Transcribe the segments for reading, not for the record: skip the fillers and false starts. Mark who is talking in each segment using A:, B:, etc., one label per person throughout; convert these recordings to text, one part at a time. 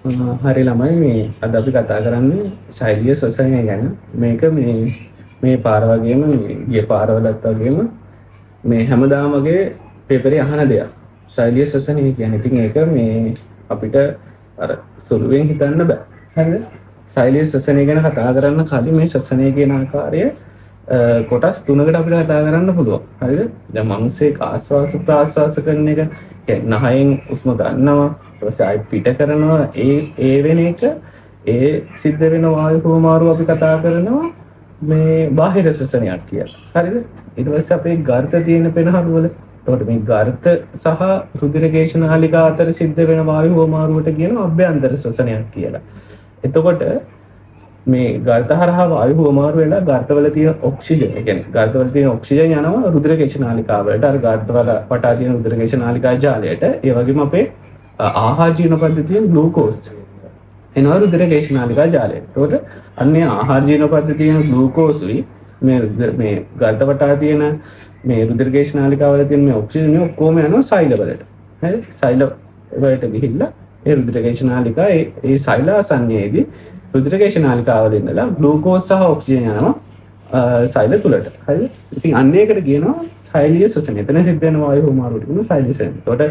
A: හරි ළමයි මේ අද අපි කතා කරන්නේ ශෛලිය ශ්වසනය ගැන. මේක මේ පාර වගේම මේ ගිය පාරවලත් වගේම මේ හැමදාම වගේ පේපරේ අහන දෙයක්. ශෛලිය ශ්වසනය කියන්නේ. ඉතින් ඒක මේ අපිට අර සුළුවෙන් හිතන්න බෑ. හරිද? ශෛලිය ශ්වසනය ගැන කතා කරන්න කලින් මේ ශ්වසනය කියන ආකාරය කොටස් තුනකට අපිට කතා කරන්න පුළුවන්. හරිද? දැන් මිනිස්සේ ආශ්වාස ප්‍රාශ්වාස කරන එක නහයෙන් උස්ම ගන්නවා ඊපස්සේ පිට කරනවා ඒ වෙන එක ඒ සිද්ධ වෙන වායු හුවමාරු අපි කතා කරනවා මේ බාහිර ශ්වසනයක් කියලා. හරිද? ඊට පස්සේ අපේ ගර්ත තියෙන පෙනහළු වල එතකොට මේ ගර්ත සහ රුධිර කේශනාලිකා අතර සිද්ධ වෙන වායු හුවමාරුවට කියනවා අභ්‍යන්තර ශ්වසනයක් කියලා. එතකොට මේ ගර්ත හරහා වායු හුවමාරු වෙලා ගර්තවල තියෙන ඔක්සිජන්, ඒ කියන්නේ ගර්තවල තියෙන ඔක්සිජන් යනවා රුධිර කේශනාලිකාවලට, අර ගර්තවල වටා තියෙන රුධිර කේශනාලිකා ජාලයට. ඒ වගේම අපේ ආහාර ජීර්ණ පද්ධතියෙන් ග්ලූකෝස් එනවා රුධිර කේශනාලිකා ජාලයට. එතකොට අන්නේ ආහාර ජීර්ණ පද්ධතියෙන් ග්ලූකෝස්ුයි මේ ගර්ත වටා තියෙන මේ රුධිර කේශනාලිකාවල තියෙන මේ ඔක්සිජන් ඔක්කොම යනවා සෛලවලට. හරි? සෛල වලට ගිහිල්ලා ඒ රුධිර කේශනාලිකා ඒ සෛලාසන්නයේදී රුධිර කේශනාලිකාවල ඉඳලා ග්ලූකෝස් සහ ඔක්සිජන් යනවා සෛල තුලට. හරිද? ඉතින් අන්න ඒකට කියනවා ශෛලිය ශ්වසනය. එතන සිද්ධ වෙන වායු හුවමාරුවට කියනවා ශෛලිය ශ්වසනය. එතකොට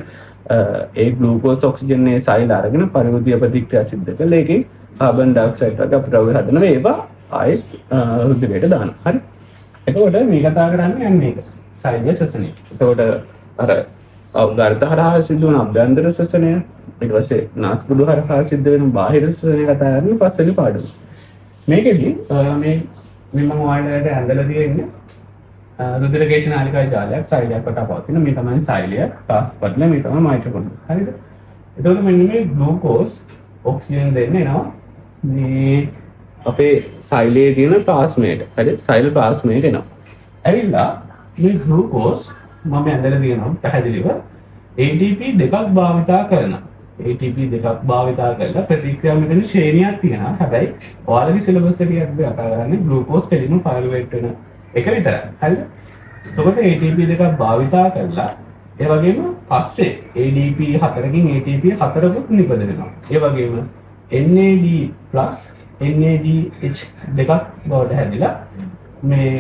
A: ඒ ග්ලූකෝස් ඔක්සිජන් ඒ සෛල අරගෙන පරිවෘත්තීය ප්‍රතික්‍රියා සිද්ධ කළා. ඒකෙන් කාබන් ඩයොක්සයිඩ් වගේ අපිට හදන ඒවා ආයෙත් රුධිරයට දානවා. හරි? එතකොට මේ කතා කරන්නේ යන්නේ මේක. ශෛලිය ශ්වසනය. එතකොට අර අවගාර්ථ හරහා සිද්ධ වෙන අභ්‍යන්තර ශ්වසනය, ඊට පස්සේ නාස්පුඩු හරහා සිද්ධ වෙන බාහිර ශ්වසනය කතා කරන්නේ පස්වෙනි පාඩම. මේකෙදි මේ මම ඔයාලට ඇඳලා තියෙන්නේ රුධිර කේශනාලිකා ජාලයක් සෛලයක් වටා පවතින මේ තමයි සෛලය, ප්‍රාස්පටල මේ තමයි මයිටොකොන්ඩ්‍රියා. හරිද? එතකොට මෙන්න මේ ග්ලූකෝස් ඔක්සිජන් දෙන්නේ එනවා මේ අපේ සෛලයේ තියෙන ප්ලාස්මයට. හරිද? සෛල ප්ලාස්මයට එනවා. ඇවිල්ලා මේ ග්ලූකෝස් මම ඇඳලා තියෙනවා පැහැදිලිව ATP දෙකක් භාවිතා කරනවා. ATP දෙකක් භාවිතා කරලා ප්‍රතික්‍රියා මෙතන ශ්‍රේණියක් තියෙනවා. හැබැයි ඔයාලගේ සිලබස් එකේ අපි කතා කරන්නේ ග්ලූකෝස් කෙලින්ම පයිරුවේට් වෙන එක විතරයි. හරිද? එතකොට ATP දෙකක් භාවිතා කරලා ඒ වගේම පස්සේ ADP 4කින් ATP 4කුත් නිපද වෙනවා. ඒ වගේම NAD+ NADH දෙකක් බවට හැදිලා මේ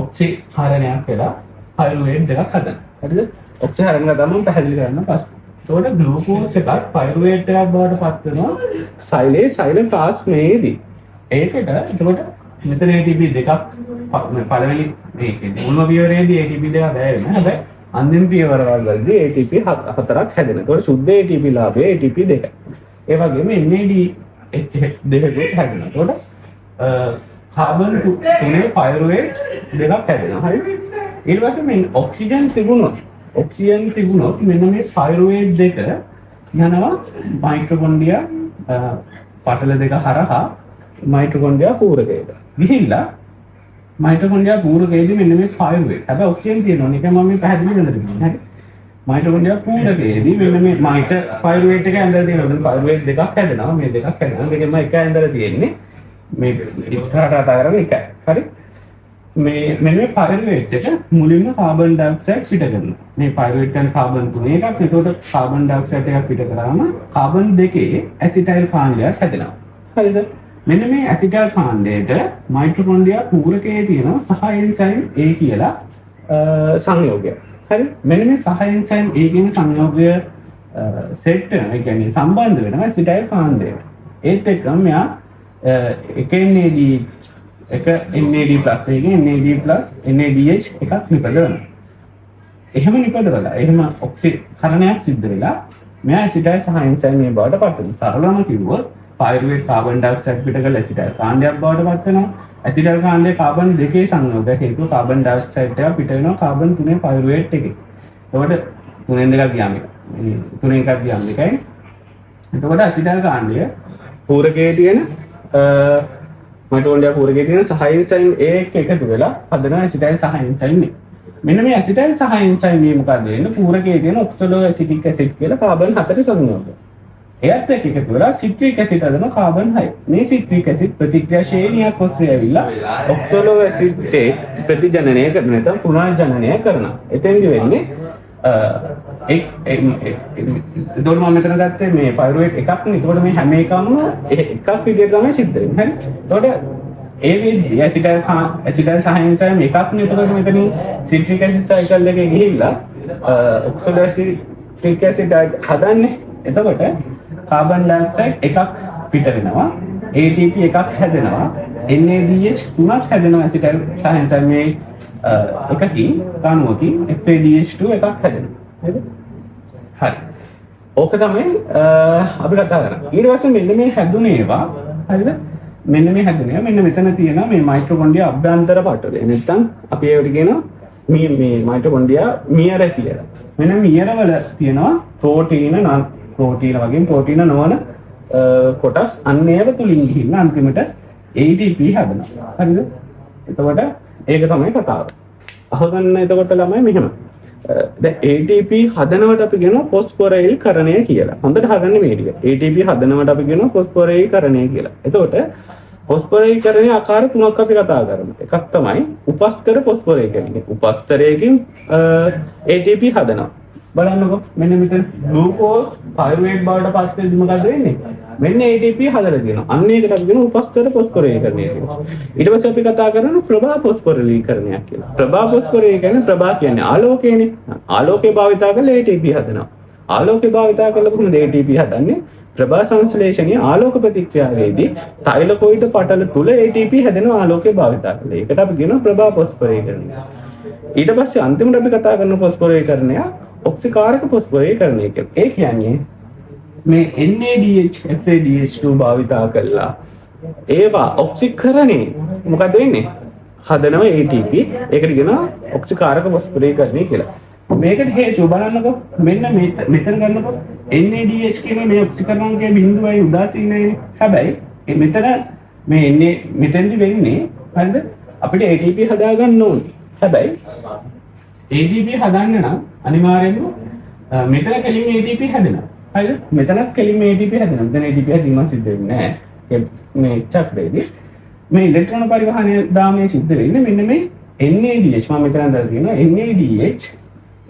A: ඔක්සිහරණයක් වෙලා පයිරුවේට් දෙකක් හදනවා. හරිද? ඔක්සිහරණය තමයි පැහැදිලි කරන්න පස්සේ. එතකොට ග්ලූකෝස් එකක් පයිරුවේට් එකක් බවට පත් වෙනවා සෛලයේ සෛල ප්ලාස්මයේදී. ඒකට එතකොට මෙතන ATP දෙකක් පළවෙනි මේකේ මුල්ම පියවරේදී ATP දෙක වැය වෙනවා. හැබැයි අන්තිම පියවරවල වලදී ATP 4ක් හැදෙනවා. ඒතකොට සුද්ධ ATP ලාභයේ ATP දෙක. ඒ වගේම NADH දෙකකුත් හැදෙනවා. එතකොට කාබන් තුනේ පයිරුවේට් දෙකක් හැදෙනවා. හරිද? ඊට පස්සේ මේ ඔක්සිජන් තිබුණොත් මෙන්න මේ පයිරුවේට් දෙක යනවා මයිටොකොන්ඩ්‍රියා පටල දෙක හරහා මයිටොකොන්ඩ්‍රියා පූරකයට. ගිහිල්ලා මයිටොකොන්ඩ්‍රියා පූරකයේදී මෙන්න මේ පයිරුවේට්. හැබැයි ඔක්සිජන් තියෙනවා. ඒක මම මේ පැහැදිලි කරලා දෙන්නම්. හරි. මයිටොකොන්ඩ්‍රියා පූරකයේදී මෙන්න මේ පයිරුවේට් එක ඇඳලා තියෙනවා. මෙන්න පයිරුවේට් දෙකක් හැදෙනවා. මේ දෙකක් හැදෙනවා. දෙකෙන්ම එක ඇඳලා තියෙන්නේ. මේ ඉස්සරහට කතා කරන්නේ එකයි. හරි. මේ මෙන්න මේ පයිරුවේට් එක මුලින්ම කාබන් ඩයොක්සයිඩ් පිට කරනවා. මේ පයිරුවේට් යන කාබන් 3 එකක්. ඒකට කාබන් ඩයොක්සයිඩ් එකක් පිට කරාම කාබන් 2 ඇසිටයිල් කාණ්ඩයක් හැදෙනවා. හරිද? මෙන්න මේ ඇසිටයිල් කාණ්ඩයට මයිටොකොන්ඩ්‍රියා පූරකයේ තියෙන සහ එන්සයිම් A කියලා සංයෝගයක්. හරි? මෙන්න මේ සහ එන්සයිම් A කියන සංයෝගය සෙට් වෙන, ඒ කියන්නේ සම්බන්ධ වෙනවා ඇසිටයිල් කාණ්ඩයට. ඒත් එක්කම මෙයා එක NAD එක NAD+ එකකින් NAD+NADH එකක් නිපදවනවා. එහෙම නිපදවලා එහෙම ඔක්සිහරණයක් සිද්ධ වෙලා මෙයා ඇසිටයිල් සහ එන්සයිම් මේ බවට පත් වෙනවා. සරලවම කිව්වොත් පයිරුවේට් කාබන් ඩයොක්සයිඩ් පිට කරලා ඇසිටයිල් කාණ්ඩයක් බවට පත් වෙනවා. ඇසිටයිල් කාණ්ඩයේ කාබන් 2 සංයෝගයක් හේතුව කාබන් ඩයොක්සයිඩ් එක පිට වෙනවා කාබන් 3 පයිරුවේට් එකේ. එතකොට 3න් 2ක් ගියාම 3න් එකක් ගියාම එකයි. එතකොට ඇසිටයිල් කාණ්ඩය පූරකයේ තියෙන මයිටොකොන්ඩ්‍රියා පූරකයේ තියෙන සහ එන්සයිම් A එක්ක එකතු වෙලා හදන ඇසිටයිල් සහ එන්සයිම් A. මෙන්න මේ ඇසිටයිල් සහ එන්සයිම් A මොකක්ද වෙන්නේ? පූරකයේ තියෙන ඔක්සලෝ ඇසිටික් ඇසිඩ් කියලා කාබන් 4 සංයෝගය. එයත් එක්ක එකතු වෙලා සිට්‍රික් ඇසිඩ් හදන කාබන් 6. මේ සිට්‍රික් ඇසිඩ් ප්‍රතික්‍රියා ශ්‍රේණියක් ඔස්සේ ඇවිල්ලා ඔක්සලෝ ඇසිඩ්ටේ ප්‍රතිජනනය කරන නැත්නම් පුනර්ජනනය කරනවා. එතෙන්දි වෙන්නේ එතකොට මම මෙතන ගත්තේ මේ පයිරුවේට් එකක් නේ. එතකොට මේ හැම එකක්ම එකක් විදියට තමයි සිද්ධ වෙන්නේ. හරි. එතකොට ඒ විදිහේ ඇසිටල් සහයන්සයම එකක් නේ. එතකොට මෙතනින් සිට්‍රික් ඇසිඩ් සයිකල් එකේ ගිහිල්ලා ඔක්සෝඩැස්ටික් ඇසිඩ් හදන්නේ. එතකොට කාබන් ඩයොක්සයිඩ් එකක් පිට වෙනවා. ATP එකක් හැදෙනවා. NADH තුනක් හැදෙනවා ඇසිටල් සහයන්සයම මේ එකකින් කණුවකින් FADH2 එකක් හැදෙනවා. හරිද? හරි. ඕක තමයි අපි කතා කරන්නේ. ඊට පස්සේ මෙන්න මේ හැදුනේ ඒවා. හරිද? මෙන්න මේ හැදුනේ. මෙන්න මෙතන තියෙනවා මේ මයිටොකොන්ඩ්‍රියා අභ්‍යන්තර පටලය. නැත්නම් අපි ඒවට කියනවා මේ මයිටොකොන්ඩ්‍රියා මියර කියලා. මෙන්න මියර වල තියෙනවා ප්‍රෝටීන වගේ ප්‍රෝටීන නොවන කොටස් අන්න ඒව තුලින් ගිහිල්ලා අන්තිමට ATP හැදෙනවා. හරිද? එතකොට ඒක තමයි කතාව. අහගන්න එතකොට ළමයි මෙහෙම. දැන් ATP හදනවට අපි කියනවා ෆොස්ෆොරයිල්කරණය කියලා. හොඳට අහගන්න මේ ටික. ATP හදනවට අපි කියනවා ෆොස්ෆොරයිල්කරණය කියලා. එතකොට ෆොස්ෆොරයිල්කරණයේ ආකාර තුනක් අපි කතා කරමු. එකක් තමයි උපස්තර ෆොස්ෆොරයිල්කරණය. උපස්තරයකින් ATP හදනවා. බලන්නකෝ මෙන්න මෙතන ග්ලූකෝස් පයිරුවේට් බවට පත් වෙද්දි මොකද වෙන්නේ? මෙන්න ATP හදලා තියෙනවා. අන්න ඒකට අපි කියනවා උපස්තර ෆොස්ෆොරයිල්කරණය කියලා. ඊට පස්සේ අපි කතා කරනවා ප්‍රභා ෆොස්ෆොරයිල්කරණයක් කියලා. ප්‍රභා ෆොස්ෆොරයිල් කියන්නේ ප්‍රභා කියන්නේ ආලෝකයනේ. ආලෝකය භාවිතා කරලා ATP හදනවා. ආලෝකය භාවිතා කරලා කොහොමද ATP හදන්නේ? ප්‍රභා සංශ්ලේෂණයේ ආලෝක ප්‍රතික්‍රියාවේදී තෛලකොයිඩ් පටල තුල ATP හැදෙනවා ආලෝකය භාවිතා කරලා. ඒකට අපි කියනවා ප්‍රභා ෆොස්ෆොරයිල්කරණය. ඊට පස්සේ අන්තිමට අපි කතා කරන ෆොස්ෆොරයිල්කරණය ඔක්සිකාරක ෆොස්ෆොරයිල්කරණය කියලා. ඒ කියන්නේ මේ NADH FADH2 භාවිතා කළා ඒවා ඔක්සිකරණේ මොකද වෙන්නේ? හදනවා ATP. ඒකට කියනවා ඔක්සිකාරක ෆොස්ෆොරයිල්කරණය කියලා. මේකට හේතුව බලන්නකෝ. මෙන්න මෙතන ගන්නකෝ. NADH කියන්නේ මේ ඔක්සිකරණාංකයේ බිඳුවයි උදාසීනයි. හැබැයි මෙතන මේ මෙතෙන්දි වෙන්නේ හරිද? අපිට ATP හදා ගන්න ඕනේ. හැබැයි ATP හදන්න නම් අනිවාර්යයෙන්ම මෙතන කෙලින් ATP හැදෙනවා. හරිද? මෙතනත් කෙලින් ATP හැදෙනවා. මෙතන ATP හැදීම සිද්ධ වෙන්නේ නැහැ. මේ චක්‍රයේදී මේ ඉලෙක්ට්‍රෝන පරිවහනය දාමයේ සිද්ධ වෙන්නේ මෙන්න මේ NADH. මම මෙතන දාලා තියෙනවා NADH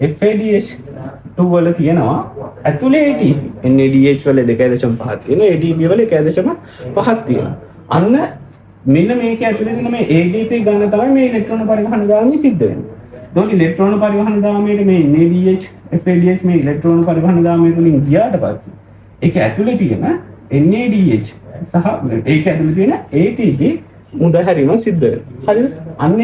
A: FADH2 වල තියෙනවා ඇතුලේ ATP. NADH වල 2.5 තියෙනවා. ATP වල 1.5ක් තියෙනවා. අන්න මෙන්න මේක ඇතුලේ තියෙන මේ ATP ගන්න තමයි මේ ඉලෙක්ට්‍රෝන පරිවහන දාමයේ සිද්ධ වෙන්නේ. donc ඉලෙක්ට්‍රෝන පරිවහන දාමයේ මේ NADH FADH මේ ඉලෙක්ට්‍රෝන පරිවහන දාමයේ තුලින් ගියාට පස්සේ ඒක ඇතුලේ තියෙන NADH සහ ඒක ඇතුලේ තියෙන ATP මුදහැරීම සිද්ධ වෙනවා. හරිද? අන්න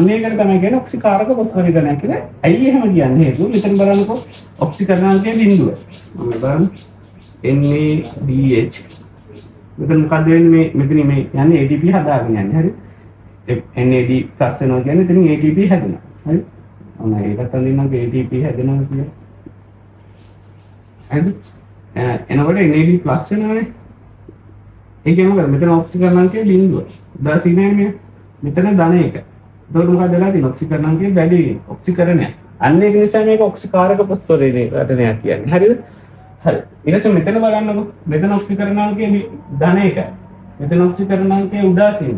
A: ඒකට තමයි කියන්නේ ඔක්සිකාරක ෆොස්ෆොරයිල්කරණය කියලා. ඇයි එහෙම කියන්නේ? හේතුව මෙතන බලන්නකෝ ඔක්සිකරණාංකයේ බිඳුව. මම බලන්න NADH මෙතන මොකද වෙන්නේ? මෙතන මේ යන්නේ ATP හදාගෙන යන්නේ. හරි? NAD ප්ලස් වෙනවා කියන්නේ එතනින් ATP හැදෙනවා. හරි? ඔන්න ඒකට අඳින්නම් ATP හැදෙනවා කියලා. හරිද? එනකොට NAD ප්ලස් වෙනවානේ. ඒ කියන්නේ මොකද? මෙතන ඔක්සිකරණාංකයේ බිඳුව. උදාසීනයි මේ. මෙතන ධන එක. ඒකට මොකද වෙලා තියෙන්නේ? ඔක්සිකරණාංකයේ වැඩි වෙනවා. ඔක්සිකරණය. අන්න ඒක නිසා මේක ඔක්සිකාරක ෆොස්ෆොරයිල්කරණයක් කියන්නේ. හරිද? හරි. ඊට පස්සේ මෙතන බලන්නකෝ. මෙතන ඔක්සිකරණාංකයේ ධන එක. මෙතන ඔක්සිකරණාංකයේ උදාසීන.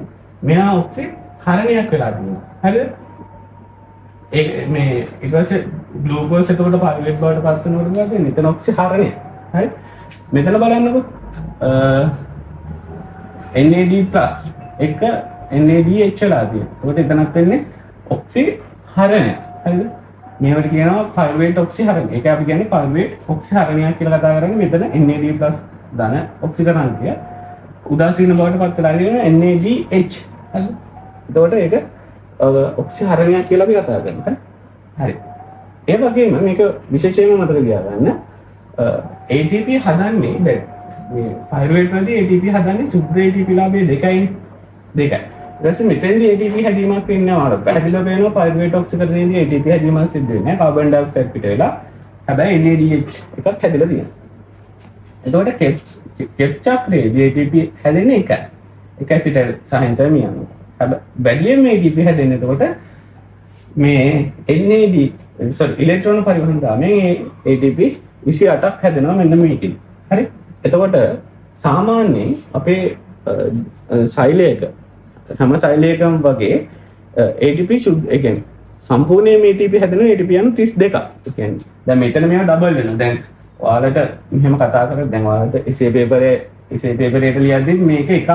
A: මෙහා ඔක්සිහරණයක් වෙලා තියෙනවා. හරිද? ඒ මේ ඊට පස්සේ ග්ලූකෝස් එතකොට පයිරුවේට් බවට පත් වෙනකොට මොකද වෙන්නේ? මෙතන ඔක්සිහරණය. හරි? මෙතන බලන්නකෝ. NAD+ එක NADH වෙලා තියෙනවා. ඒකට එතනක් වෙන්නේ ඔක්සිහරණය. හරිද? මේවට කියනවා පයිරුවේට් ඔක්සිහරණය. ඒක අපි කියන්නේ පයිරුවේට් ඔක්සිහරණයක් කියලා කතා කරන්නේ. මෙතන NAD+ ධන ඔක්සිකරණාංකය උදාසීන බවට පත් වෙලා තියෙනවා NADH. හරිද? එතකොට ඒක ඔක්සිහරණයක් කියලා අපි කතා කරනවා. හරි. ඒ වගේම මේක විශේෂයෙන්ම මතක තියාගන්න ATP හදන්නේ දැන් මේ පයිරුවේට් වලදී ATP හදන්නේ සුද්ධ ATP ලාභයේ දෙකයි. ඊට පස්සේ මෙතෙන්දී ATP හැදීමක් වෙන්නේ නැහැ. පැහැදිලිව පේනවා පයිරුවේට් ඔක්සිකරණයේදී ATP හැදීමක් සිද්ධ වෙන්නේ නැහැ. කාබන් ඩයොක්සයිඩ් පිට වෙලා. හැබැයි NADH එකක් හැදලා තියෙනවා. එතකොට කෙප් චක්‍රයේදී ATP හැදෙන්නේ එකයි. එක ඇසිටල් සහයන්සයම යනවා. හැබැයි වැඩියෙන් ATP හැදෙන්නේ එතකොට මේ NAD ඉලෙක්ට්‍රෝන පරිවහන දාමයෙන් ATP 28ක් හැදෙනවා මෙන්න මේකෙන්. හරි? එතකොට සාමාන්‍යයෙන් අපේ සෛලයක හැම සෛලයකම වගේ ATP සුද්ධ ඒ කියන්නේ සම්පූර්ණයෙන්ම ATP හැදෙනවා ATP යන 32ක්. ඒ කියන්නේ දැන් මෙතන මේවා ඩබල් වෙනවා. දැන් ඔයාලට මෙහෙම කතා කරලා දැන් ඔයාලට එසේ පේපරේට ලියද්දි මේක එකක්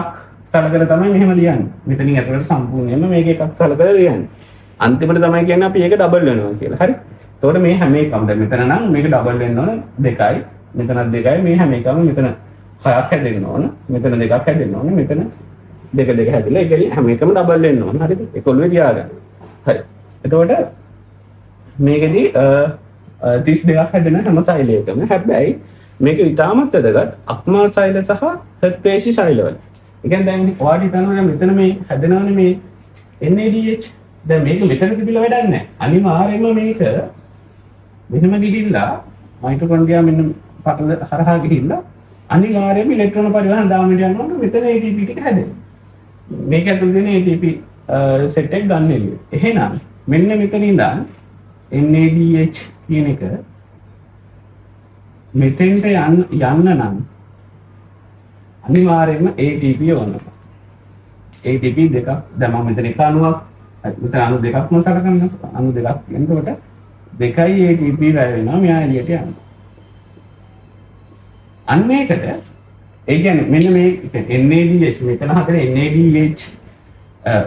A: සලකලා තමයි මෙහෙම ලියන්නේ. මෙතනින් අතට සම්පූර්ණයෙන්ම මේක එකක් සලකලා ලියන්නේ. අන්තිමට තමයි කියන්නේ අපි ඒක ඩබල් වෙනවා කියලා. හරි. එතකොට මේ හැම එකම දැන් මෙතන නම් මේක ඩබල් වෙන්න ඕන 2යි. මෙතනත් 2යි. මේ හැම එකම මෙතන 6ක් හැදෙන්න ඕන. මෙතන 2ක් හැදෙන්න ඕන. මෙතන 2 හැදෙලා ඒ කියන්නේ හැම එකම ඩබල් වෙන්න ඕන. හරිද? ඒක ඔළුවේ තියාගන්න. හරි. එතකොට මේකෙදි 32ක් හැදෙන හැම සෛලයකම හැබැයි මේක ඉතාමත් වැදගත් අක්මා සෛල සහ හෘත්පේශි සෛලවල. ඒ කියන්නේ දැන් ඔයාලට හිතනවා මෙතන මේ හැදෙනවනේ මේ NADH. දැන් මේක මෙතන තිබිලා වැඩක් නැහැ. අනිවාර්යයෙන්ම මේක මෙහෙම ගිහිල්ලා මයිටොකොන්ඩ්‍රියා මෙන්න පටල හරහා ගිහිල්ලා අනිවාර්යයෙන්ම ඉලෙක්ට්‍රෝන පරිවහන දාමයට යනකොට මෙතන ATP ටික හැදෙනවා. මේක ඇතුළේ තියෙන ATP සෙට් එක ගන්න එළිය. එහෙනම් මෙන්න මෙතන ඉඳන් NADH කියන එක මෙතෙන්ට යන්න නම් අනිවාර්යයෙන්ම ATP ඕනකම. ATP දෙකක් දැන් මම මෙතන එක අණුවක් මෙතන අණු දෙකක්ම සලකන්න අණු දෙකක් එනකොට දෙකයි ATP වැය වෙනවා මෙයා එළියට යනවා. අන්න ඒකට ඒ කියන්නේ මෙන්න මේ NADH මෙතන හතරේ NADH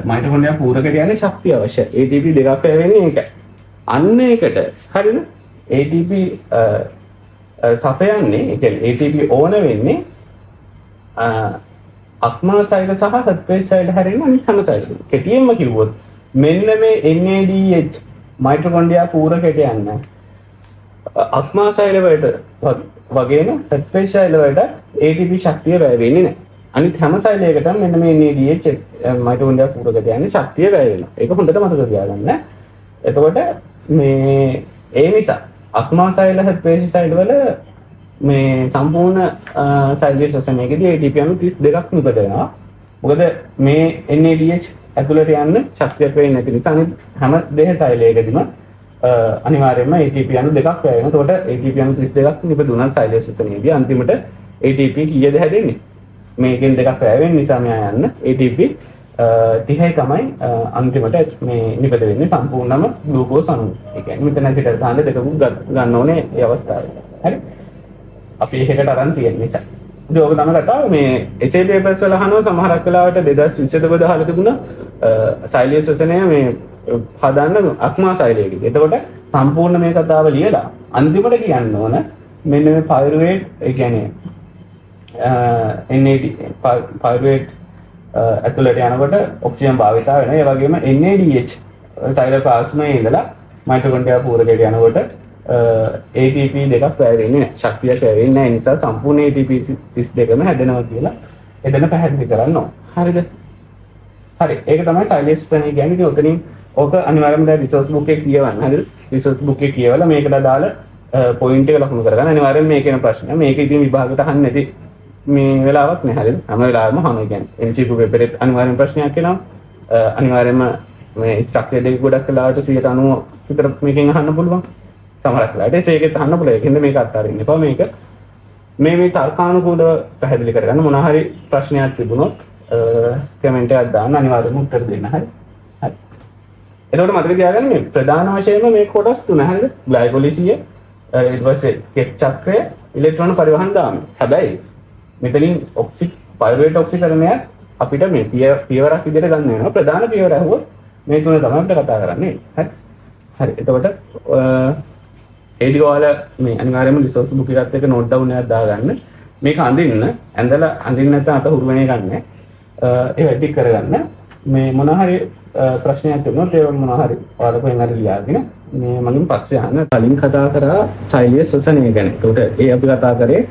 A: මයිටොකොන්ඩ්‍රියා පූරකට යන්නේ ශක්තිය අවශ්‍යයි. ATP දෙකක් වැය වෙන්නේ ඒකයි. අන්න ඒකට හරිද? ATP සපයන්නේ ඒ කියන්නේ ATP ඕන වෙන්නේ අක්මා සෛල සහ හෘත්පේශ සෛල හැරෙන්න අනිත් හැම සෛලෙම. කෙටියෙන්ම කිව්වොත් මෙන්න මේ NADH මයිටොකොන්ඩ්‍රියා පූරකයට යන්න අක්මා සෛල වලට වගේම හෘත්පේශ සෛල වලට ATP ශක්තිය වැය වෙන්නේ නැහැ. අනිත් හැම සෛලයකටම මෙන්න මේ NADH මයිටොකොන්ඩ්‍රියා පූරකයට යන්නේ ශක්තිය වැය වෙනවා. ඒක හොඳට මතක තියාගන්න. එතකොට මේ ඒ නිසා අක්මා සෛල හෘත්පේශ සෛල වල මේ සම්පූර්ණ සෛලීය ශ්වසනයේදී ATP අණු 32ක් නිපදවෙනවා. මොකද මේ NADH ඇතුළට යන්න ශක්තියක් වෙන්නේ නැති නිසා අනිත් හැම දෙහ සෛලයකදීම අනිවාර්යයෙන්ම ATP අණු දෙකක් වැය වෙනවා. එතකොට ATP අණු 32ක් නිපදුණා සෛලීය ශ්වසනයේදී අන්තිමට ATP කීයද හැදෙන්නේ? මේකෙන් දෙකක් වැය වෙන නිසා මෙයා යන්න ATP 30යි තමයි අන්තිමට මේ නිපද වෙන්නේ සම්පූර්ණම ග්ලූකෝස් අණු. ඒ කියන්නේ මෙතන සිට ගන්න දෙකකුත් ගන්න ඕනේ ඒ අවස්ථාවේ. හරි? අපි ඒකට අරන් තියෙන නිසා. ඉතින් ඕක තමයි කතාව. මේ essay papers වල අහනවා සමහරක් වෙලාවට 2022 දාලා තිබුණා සෛලීය ශ්වසනය මේ හදන්න අක්මා සෛලයකදී. එතකොට සම්පූර්ණ මේ කතාව ලියලා අන්තිමට කියන්න ඕන මෙන්න මේ පයිරුවේට් ඒ කියන්නේ NAD පයිරුවේට් ඇතුළට යනකොට ඔක්සිජන් භාවිතා වෙනවා. ඒ වගේම NADH සෛල ප්ලාස්මයේ ඉඳලා මයිටොකොන්ඩ්‍රියා පූරකයට යනකොට ATP දෙකක් වැය වෙන්නේ නැහැ. ශක්තියක් වැය වෙන්නේ නැහැ. ඒ නිසා සම්පූර්ණ ATP 32ම හැදෙනවා කියලා එදෙන පැහැදිලි කරන්න ඕන. හරිද? හරි. ඒක තමයි සෛලීය ශ්වසනය කියන්නේ. ඉතින් ඔතනින් ඕක අනිවාර්යයෙන්ම දැන් රිසර්ච් බුක් එකේ කියවන්න. හරිද? රිසර්ච් බුක් එකේ කියවලා මේකට අදාළ පොයින්ට් එක ලකුණු කරගන්න. අනිවාර්යයෙන් මේකේන ප්‍රශ්න. මේක ඉතින් විභාගයට අහන්න නැති මේ වෙලාවක් නෑ. හරිද? හැම වෙලාවෙම අහනවා කියන්නේ. MCQ පේපරෙත් අනිවාර්යෙන් ප්‍රශ්නයක් එනවා. අනිවාර්යයෙන්ම මේ ස්ට්‍රක්චර් එක ගොඩක් වෙලාවට 90% විතර මේකෙන් අහන්න පුළුවන්. සමහරක් වෙලාවට ඒකෙත් අහන්න පුළුවන්. ඒකෙන්ද මේක අත්හරින්න එපා. මේක මේ තර්කානුකූලව පැහැදිලි කරගන්න මොනවා හරි ප්‍රශ්නයක් තිබුණොත් කමෙන්ට් එකක් දාන්න අනිවාර්යයෙන්ම උත්තර දෙන්න. හරි. හරි. එතකොට මතක තියාගන්න මේ ප්‍රධාන වශයෙන්ම මේ කොටස් තුන හරිද? ග්ලයිකොලිසිය, ඊට පස්සේ කෙට් චක්‍රය, ඉලෙක්ට්‍රෝන පරිවහන දාමය. හැබැයි මෙතනින් පයිරුවේට් ඔක්සිකරණයක් අපිට මේ පියවරක් විදිහට ගන්න වෙනවා. ප්‍රධාන පියවර ඇහුවොත් මේ තුන තමයි අපිට කතා කරන්නේ. හරි. හරි. එතකොට ඒඩි ඔයාලා මේ අනිවාර්යයෙන්ම රිසෝස් බුක් එකත් එක්ක නෝට් ඩවුන් එකක් දාගන්න. මේක අඳින්න ඇඳලා අඳින්න නැත්නම් අත හුරු වෙන එකක් නැහැ. ඒ වැඩි කරගන්න. මේ මොන හරි ප්‍රශ්නයක් තිබුණොත් ඒ මොන හරි ඔයාලා කොහෙන් හරි ලියාගෙන මේ මගෙන් පස්සේ අහන්න. කලින් කතා කරා සෛලීය ශ්වසනය ගැන. ඒකට ඒ අපි කතා කරේ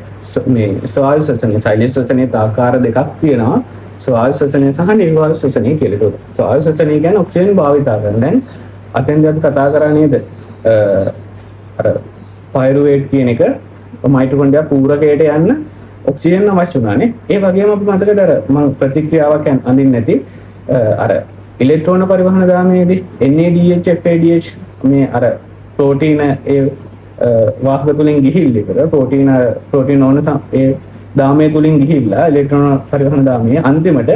A: මේ ස්වායු ශ්වසනය. සෛලීය ශ්වසනයේ ආකාර දෙකක් තියෙනවා. ස්වායු ශ්වසනය සහ නිර්වායු ශ්වසනය කියලා. ඒකට ස්වායු ශ්වසනය කියන්නේ ඔක්සිජන් භාවිතා කරන. දැන් අතෙන්දී අපි කතා කරා නේද? අර පයිරුවේට් කියන එක මයිටොකොන්ඩ්‍රියා පූරකයට යන්න ඔක්සිජන් අවශ්‍ය වුණානේ. ඒ වගේම අපි මතකද අර මම ප්‍රතික්‍රියාවක් අඳින්න නැති අර ඉලෙක්ට්‍රෝන පරිවහන දාමයේදී NADH FADH මේ අර ප්‍රෝටීන ඒ වාහක තුලින් ගිහිල්ලා ප්‍රෝටීන ඕන ඒ දාමයේ තුලින් ගිහිල්ලා ඉලෙක්ට්‍රෝන පරිවහන දාමයේ අන්තිමට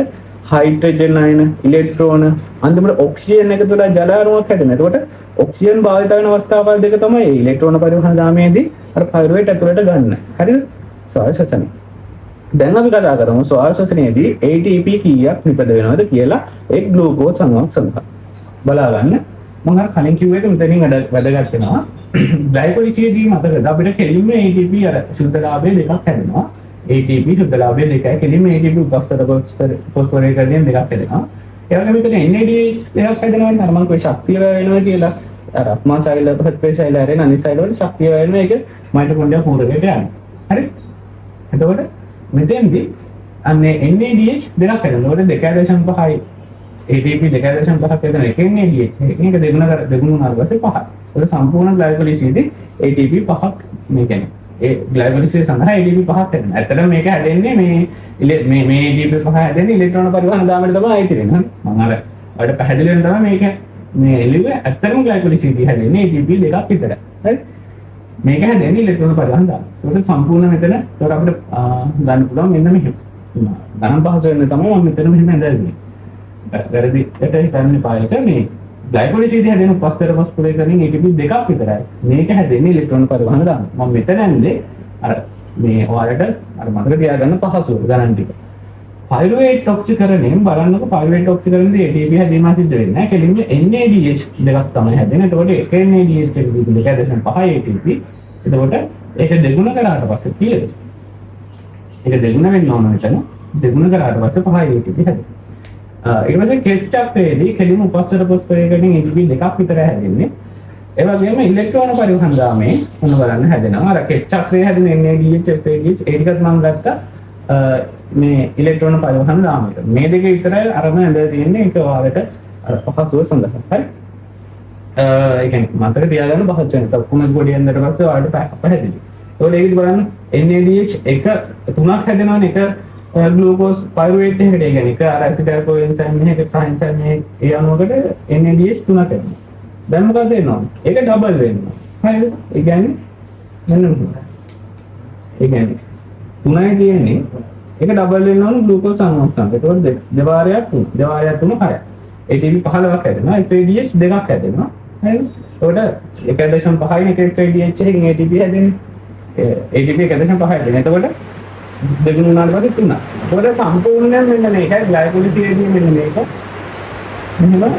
A: හයිඩ්‍රජන් අයන ඉලෙක්ට්‍රෝන අන්තිමට ඔක්සිජන් එකතු වෙලා ජල අණුවක් හැදෙනවා. එතකොට ඔක්සිජන් භාවිත වෙන අවස්ථාවල් දෙක තමයි ඉලෙක්ට්‍රෝන පරිවහන දාමයේදී අර පයිරුවේට් ඇතුළට ගන්න. හරිද? ස්වායු ශ්වසනය. දැන් අපි කතා කරමු ස්වායු ශ්වසනයේදී ATP කීයක් නිපද වෙනවද කියලා ඒ ග්ලූකෝස් අණුවක් සඳහා. බලා ගන්න. මම අර කලින් කිව්ව එක මෙතනින් වැදගත් වෙනවා. ග්ලයිකොලිසියේදී මතකද අපිට කෙලින්ම ATP අර සුද්ධලාභය දෙකක් හැදෙනවා. ATP සුද්ධලාභය දෙකයි කෙලින්ම ATP උපස්තර ෆොස්ෆොරේටඩියන් දෙකක් හැදෙනවා. ඒ වගේම මෙතන NADH දෙකක් හැදෙනවා. අර මම කිව්වේ ශක්තිය වෙනවා කියලා. අර අප්මා සෛල ප්‍රතිපේ සෛල ඇරෙන අනිත් සෛල වල ශක්තිය වෙන එක මයිටොකොන්ඩ්‍රියා පූරකයට යනවා. හරි? එතකොට මෙතෙන්දී අන්නේ NADH දෙකක් හැදෙනවා. ඒකට 2.5යි ATP 2.5ක් හැදෙන එක NADH. මේක දෙගුණ වුණාට පස්සේ 5යි. ඒක සම්පූර්ණ ග්ලයිකොලිසියේදී ATP 5ක් මේ කියන්නේ ඒ ග්ලයිකොලිසිය සඳහා ATP 5ක් හැදෙනවා. ඇත්තටම මේක හැදෙන්නේ මේ ATP 5 හැදෙන්නේ ඉලෙක්ට්‍රෝන පරිවහන දාමයට තමයි අයිති වෙන්නේ. මම අර අපිට පැහැදිලි වෙන තමයි මේක මේ එළිය ඇත්තටම ග්ලයිකොලිසියේදී හැදෙන්නේ ATP දෙකක් විතරයි. හරි? මේක හැදෙන්නේ ඉලෙක්ට්‍රෝන පරිවහන දාම. ඒක සම්පූර්ණ මෙතන ඒකට අපිට ගන්න පුළුවන් මෙන්න මෙහෙම. ගණන් පහසු වෙන්න තමයි මම මෙතන මෙහෙම ඇඳන්නේ. වැරදි එකට හිතන්නේ පායක මේ ග්ලයිකොලිසියේදී හැදෙන උපස්තර ෆොස්ෆොරේටඩියන් ATP දෙකක් විතරයි. මේක හැදෙන්නේ ඉලෙක්ට්‍රෝන පරිවහන දාම. මම මෙතන ඇඳේ අර මේ ඔයාලට අර මතක තියාගන්න පහසුව ගණන් ටික. පයිරුවේට් ඔක්සිකරණයෙන් බලන්නකො පයිරුවේට් ඔක්සිකරණයේදී ATP හැදීම සිද්ධ වෙන්නේ නැහැ. කෙලින්ම NADH දෙකක් තමයි හැදෙන්නේ. එතකොට එක NADH එක දීපු 2.5 ATP. එතකොට ඒක දෙගුණ කරාට පස්සේ කීයද? ඒක දෙගුණ වෙන්න ඕන මෙතන. දෙගුණ කරාට පස්සේ 5 ATP හැදෙනවා. ඊට පස්සේ කෙච්චප්පේදී කෙලින්ම උපස්තර ෆොස්ෆොරේටඩියන් ATP දෙකක් විතර හැදෙන්නේ. ඒ වගේම ඉලෙක්ට්‍රෝන පරිවහන දාමේ මොන බලන්න හැදෙනවා. අර කෙච්චප්පේ හැදෙන NADH FADH ඒ ටිකත් මම ගත්තා. මේ ඉලෙක්ට්‍රෝන පරිවහන දාමයට. මේ දෙක විතරයි අරම ඇඳලා තියෙන්නේ ඒක ඔයාලට පහසුව සඳහා. හරි? ඒ කියන්නේ මතක තියාගන්න පහසු වෙන. කොහොමද පොඩි යන්නට පස්සේ ඔයාලට පැහැදිලි. ඒකෝල ඒකද බලන්න NADH එක තුනක් හැදෙනවනේ එක ග්ලූකෝස් පයිරුවේට් එකකට. ඒ කියන්නේ එක අර ඇසිටයිල් කොඑන්සයිම් එකක සයින්සයිම් ඒ අණුවකට NADH තුනක් හැදෙනවා. දැන් මොකද වෙනවද? ඒක ඩබල් වෙනවා. හරිද? ඒ කියන්නේ මෙන්න මෙහෙම. ඒ කියන්නේ 3යි කියන්නේ ඒක ඩබල් වෙන්න ඕන ග්ලූකෝස් අණුවක් තමයි. ඒකවල දෙවාරයක් 3. දෙවාරයක් 3 6යි. ATP 15ක් හැදෙනවා. FADH දෙකක් හැදෙනවා. හරිද? ඒකට 1.5යි එක FADH එකකින් ATP හැදෙන්නේ. ATP 1.5 හැදෙනවා. එතකොට දෙගුණ වුණාට පස්සේ 3ක්. ඒකට සම්පූර්ණයෙන් මෙන්න මේකයි ග්ලයිකොලිසියේදී මෙන්න මේක. මෙහෙම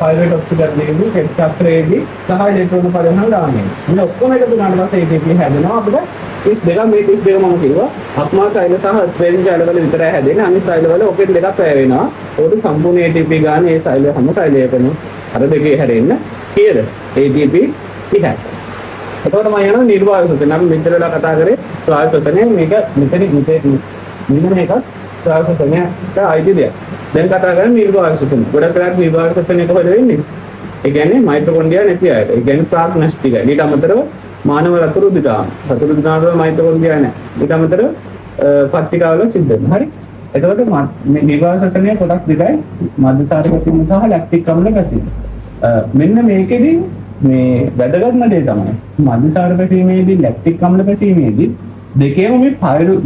A: පයිරුවේට් ඔක්සිකරණයේදී කෙච්චප්පේදී සහ ඉලෙක්ට්‍රෝන පරිවහන දාන්නේ. මෙන්න ඔක්කොම එකතු වුණාට පස්සේ ATP හැදෙනවා අපිට 32 මේ 32 මම කිව්වා අප්මා සෛල සහ ස්පේන් සෛල වල විතරයි හැදෙන්නේ. අනිත් සෛල වල ඔකෙන් දෙකක් වැය වෙනවා. ඒක සම්පූර්ණ ATP ගන්න ඒ සෛල හැම සෛලයකම අර දෙකේ හැදෙන්න කීයද? ATP 30යි. එතකොට මම යනවා නිර්වායු ශ්වසනය. අපි මෙතන වෙලා කතා කරේ ස්වායු ශ්වසනය. මේක මෙතන මේක ස්වායු ශ්වසනයට අයිති දෙයක්. දැන් කතා කරන්නේ නිර්වායු ශ්වසනය. ගොඩක් වෙලාවට නිර්වායු ශ්වසනය කොහෙද වෙන්නේ? ඒ කියන්නේ මයිටොකොන්ඩ්‍රියා නැති අයට. ඒ කියන්නේ ප්‍රාග්නස්ටික. ඊට අමතරව මානව රතුරු දිගාම. රතුරු දිගාම මයිටොකොන්ඩ්‍රියා නැහැ. ඊට අමතරව පත්තිකාවල සිද්ධ වෙනවා. හරි? එතකොට මේ නිර්වායු ශ්වසනය කොටස් දෙකයි. මධ්‍යසාරක පැසීම සහ ලැක්ටික් අම්ල පැසීම. මෙන්න මේකෙදි මේ වැදගත්ම දේ තමයි මධ්‍යසාර පැසීමේදී ලැක්ටික් අම්ල පැසීමේදී දෙකේම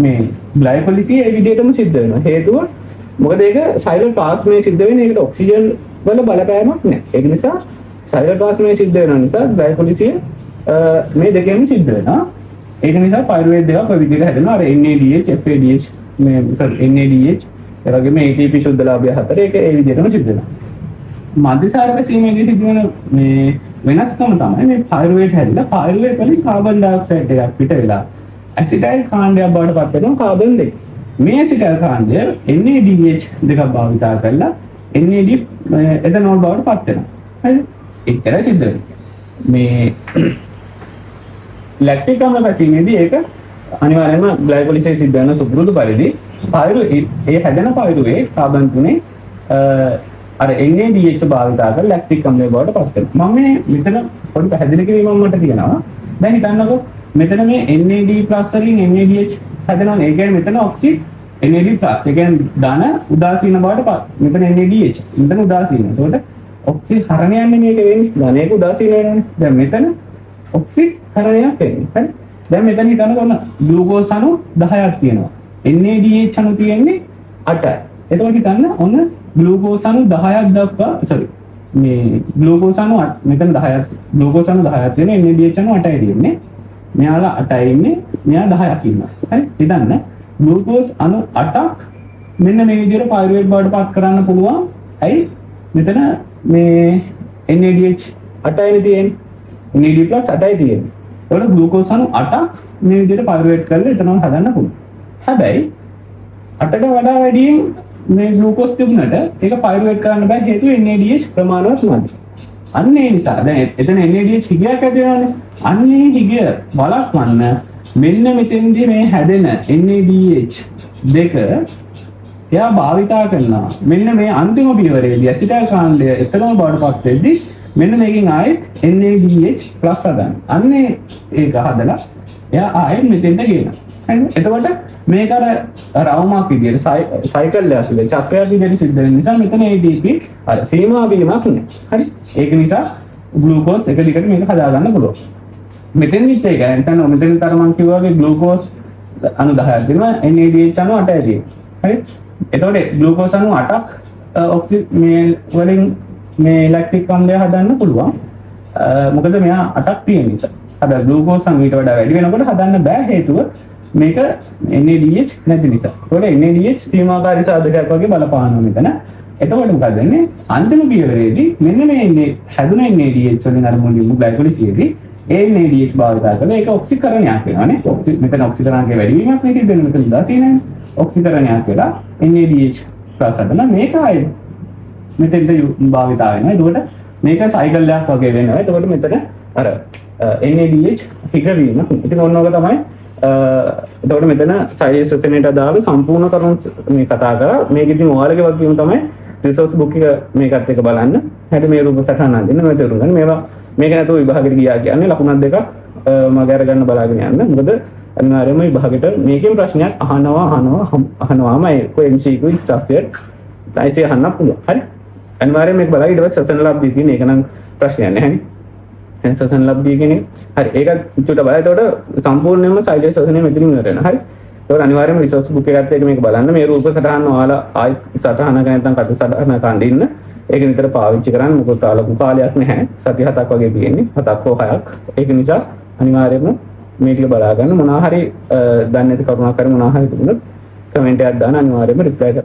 A: මේ ග්ලයිකොලිසිය ඒ විදිහටම සිද්ධ වෙනවා. හේතුව මොකද ඒක සයිලර් ප්ලාස්මේ සිද්ධ වෙන්නේ ඒකට ඔක්සිජන් වල බලපෑමක් නැහැ. ඒක නිසා සයිලර් ප්ලාස්මේ සිද්ධ වෙන නිසා ග්ලයිකොලිසිය මේ දෙකෙන්ම සිද්ධ වෙනවා. ඒක නිසා පයිරුවේට් දෙකක් ඔය විදිහට හැදෙනවා. අර NADH FADH මේ NADH ඒ වගේම ATP සුද්ධලාභය හතර ඒක ඒ විදිහටම සිද්ධ වෙනවා. මධ්‍යසාර පැසීමේදී සිදුවන මේ වෙනස්කම තමයි මේ පයිරුවේට් හැදිලා පයිරුවේට් වලින් කාබන් ඩයොක්සයිඩ් එකක් පිට වෙලා ඇසිටයිල් කාණ්ඩයක් බවට පත් වෙනවා කාබන් දෙක. මේ ඇසිටයිල් කාණ්ඩය NADH දෙකක් භාවිතා කරලා NAD එතනෝල් බවට පත් වෙනවා. හරිද? ඒකයි සිද්ධ වෙන්නේ. මේ ලැක්ටික් අම්ල පැසීමේදී ඒක අනිවාර්යයෙන්ම ග්ලයිකොලිසිස් සිද්ධ වෙන සුපුරුදු පරිදි ඒ හැදෙන පයිරුවේ කාබන් තුනේ අර NADH භාවිතා කරලා ලැක්ටික් අම්ලය බවට පත් වෙනවා. මම මෙතන පොඩි පැහැදිලි කිරීමක් මට තියෙනවා. දැන් හිතන්නකෝ මෙතන මේ NAD+ වලින් NADH හැදෙනවා. ඒ කියන්නේ මෙතන ඔක්සි NAD+. ඒ කියන්නේ ධන උදාසීන බවට පත්. මෙතන NADH. මෙතන උදාසීන. ඒකට ඔක්සි හරණයන්නේ මේක වෙන්නේ. ධනයක උදාසීන වෙනවනේ. දැන් මෙතන ඔක්සි හරණයක් වෙන්නේ. හරි? දැන් මෙතන හිතන්නකෝ ඔන්න ග්ලූකෝස් අණු 10ක් තියෙනවා. NADH අණු තියෙන්නේ 8යි. එතකොට හිතන්න ඔන්න ග්ලූකෝස් අණු 10ක් දක්වා මේ ග්ලූකෝස් අණු මෙතන 10ක් ග්ලූකෝස් අණු 10ක් තියෙන NADH අණු 8යි තියෙන්නේ. මෙයාලා 8යි ඉන්නේ. මෙයා 10ක් ඉන්නවා. හරි? හිතන්න ග්ලූකෝස් අණු 8ක් මෙන්න මේ විදිහට පයිරුවේට් බවට පත් කරන්න පුළුවන්. ඇයි? මෙතන මේ NADH 8යි තියෙන්නේ. NAD+ 8යි තියෙන්නේ. ඒකට ග්ලූකෝස් අණු 8ක් මේ විදිහට පයිරුවේට් කරලා එතනම හදන්න පුළුවන්. හැබැයි 8ට වඩා වැඩියෙන් මේ ග්ලූකෝස් තිබුණට ඒක පයිරුවේට් කරන්න බෑ හේතුව NADH ප්‍රමාණවත් නැති. අන්න ඒ නිසා දැන් එතන NADH හිගයක් ඇති වෙනවානේ. අන්න ඒ හිගය බලක්වන්න මෙන්න මෙතෙන්දී මේ හැදෙන NADH දෙක එයා භාවිතා කරනවා. මෙන්න මේ අන්තිම පියවරේදී ඇසිටල් කාණ්ඩය එකම බවට පත් වෙද්දී මෙන්න මේකෙන් ආයෙත් NADH+ හදන්න. අන්න ඒක හදලා එයා ආයෙත් මෙතෙන්ට ගේනවා. හරිද? එතකොට මේක අර රවුමක් විදියට සයිකල් එකක් විදියට චක්‍රයක් විදියට සිද්ධ වෙන නිසා මෙතන ATP අර සීමා වීමක් නෑ. හරි? ඒක නිසා ග්ලූකෝස් එක දිගට මේක හදා ගන්න පුළුවන්. මෙතෙන්දිත් ඒක නැත්නම් මෙතෙන් තරමන් කිව්වා වගේ ග්ලූකෝස් අණු 10ක් දෙනවා NADH අණු 8යි තියෙනවා. හරි? එතකොට ග්ලූකෝස් අණු 8ක් මේ වලින් මේ ඉලෙක්ට්‍රික් අම්ලය හදන්න පුළුවන්. මොකද මෙයා 8ක් තියෙන නිසා. අද ග්ලූකෝස් අණු ඊට වඩා වැඩි වෙනකොට හදන්න බෑ හේතුව මේක NADH නැති නිසා. ඒකට NADH සීමාකාරී සාධකයක් වගේ බලපානවා මෙතන. එතකොට මොකද වෙන්නේ? අන්තිම පියවරේදී මෙන්න මේ හැදුන NADH වලින් අර මුලින්ම ග්ලයිකොලිසිසේදී ඒ NADH භාවිතා කරලා ඒක ඔක්සිකරණයක් වෙනවානේ. මෙතන ඔක්සිකරණයේ වැඩිවීමක් නේ තිබෙන්නේ මෙතන දා තියෙනනේ. ඔක්සිකරණයක් වෙලා NADH ප්‍රසාරණ මේක ආයේ මෙතෙන්ද භාවිතා වෙනවා. එතකොට මේක සයිකල් එකක් වගේ වෙනවා. එතකොට මෙතන අර NADH හිගවීම. ඉතින් ඕනෝක තමයි එතකොට මෙතන සයිලස් සෙසනේට අදාළ සම්පූර්ණ කරුණු මේ කතා කරා. මේක ඉතින් ඔයාලගේ වගකීම තමයි රිසෝස් බුක් එක මේකත් එක්ක බලන්න. හැටි මේ රූප සටහන අඳින්න මේ තේරුම් ගන්න. මේවා මේක නැතුව විභාගෙට ගියා කියන්නේ ලකුණක් දෙකක් මග අරගන්න බලාගෙන යන්න. මොකද අනිවාර්යයෙන්ම විභාගෙට මේකෙන් ප්‍රශ්නයක් අහනවාමයි කොයි MCQ ස්ට්‍රක්චර් IC අහන්න පුළුවන්. හරි? අනිවාර්යයෙන් මේක බලලා ඊට පස්සේ සසන ලබ්ධිය තියෙන එක නම් ප්‍රශ්නයක් නැහැ. සසන ලබ්ධිය කියන්නේ හරි ඒක චුට්ට බලලා එතකොට සම්පූර්ණයෙන්ම සයිලස් සසනේ මෙතනින් ඉවර වෙනවා. හරි? ඒකට අනිවාර්යයෙන්ම රිසෝස් බුක් එකත් එක්ක මේක බලන්න. මේ රූප සටහන් ඔයාලා ආයි සටහනක නැත්නම් කටු සටහනක අඳින්න. ඒක නිතර පාවිච්චි කරන්න. මොකද ලොකු කාලයක් නැහැ. සති 7ක් වගේ තියෙන්නේ. 7ක් හෝ 6ක්. ඒක නිසා අනිවාර්යයෙන්ම මේ ටික බලා ගන්න. මොනවා හරි දන්නේ නැති කරුණක් හරි මොනවා හරි තිබුණොත් කමෙන්ට් එකක් දාන්න අනිවාර්යයෙන්ම රිප්ලයි